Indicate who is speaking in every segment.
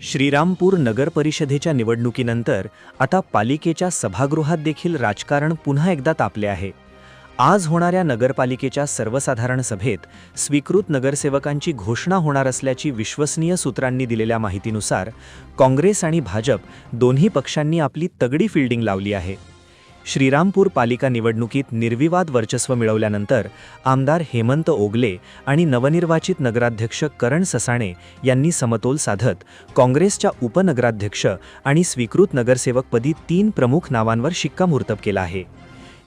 Speaker 1: श्रीरामपूर नगर परिषदेच्या निवडणुकीनंतर आता पालिकेच्या सभागृहात देखील राजकारण पुन्हा एकदा तापले आहे। आज होणाऱ्या नगरपालिकेच्या सर्वसाधारण सभेत स्वीकृत नगरसेवकांची घोषणा होणार असल्याची विश्वसनीय सूत्रांनी दिलेल्या माहितीनुसार काँग्रेस आणि भाजप दोन्ही पक्षांनी आपली तगडी फील्डिंग लावली आहे। श्रीरामपूर पालिका निवडणुकीत निर्विवाद वर्चस्व मिळवल्यानंतर आमदार हेमंत ओगले आणि नवनिर्वाचित नगराध्यक्ष करण ससाणे यांनी समतोल साधत काँग्रेसच्या उपनगराध्यक्ष आणि स्वीकृत नगरसेवकपदी 3 प्रमुख नावांवर शिक्कामोर्तब केला आहे।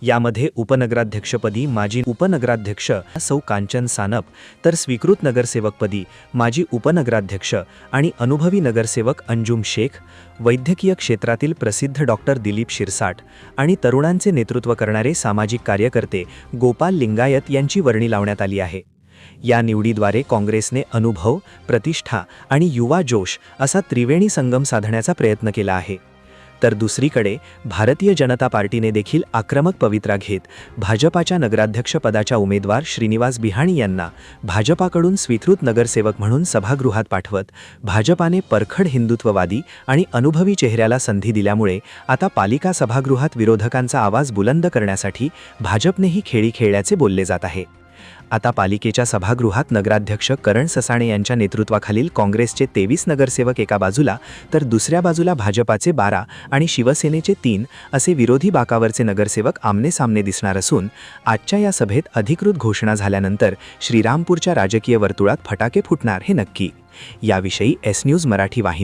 Speaker 1: यामध्ये उपनगराध्यक्षपदी माजी उपनगराध्यक्ष सौ कांचन सानप, तर स्वीकृत नगरसेवकपदी माजी उपनगराध्यक्ष आणि अनुभवी नगरसेवक अंजुम शेख, वैद्यकीय क्षेत्रातील प्रसिद्ध डॉक्टर दिलीप शिरसाट आणि तरुणांचे नेतृत्व करणारे सामाजिक कार्यकर्ते गोपाल लिंगायत यांची वर्णी लावण्यात आली आहे। या निवडीद्वारे काँग्रेसने अनुभव, प्रतिष्ठा आणि युवा जोश असा त्रिवेणी संगम साधण्याचा प्रयत्न केला आहे। तर दुसरीकडे भारतीय जनता पार्टीने देखील आक्रमक पवित्रा घेत भाजपाच्या नगराध्यक्षपदाच्या उमेदवार श्रीनिवास बिहाणी यांना भाजपाकडून स्वीकृत नगरसेवक म्हणून सभागृहात पाठवत भाजपाने परखड हिंदुत्ववादी आणि अनुभवी चेहऱ्याला संधी दिल्यामुळे आता पालिका सभागृहात विरोधकांचा आवाज बुलंद करण्यासाठी भाजपनेही खेळी खेळल्याचे बोलले जात आहे। आता पालिकेच्या सभागृहात नगराध्यक्ष करण ससाणे यांच्या नेतृत्वाखालील काँग्रेसचे 23 नगरसेवक एका बाजूला, तर दुसऱ्या बाजूला भाजपाचे 12 आणि शिवसेनेचे 3 असे विरोधी बाकावरचे नगरसेवक आमनेसामने दिसणार असून आजच्या या सभेत अधिकृत घोषणा झाल्यानंतर श्रीरामपूरच्या राजकीय वर्तुळात फटाके फुटणार हे नक्की। याविषयी एस न्यूज मराठी वाहिनी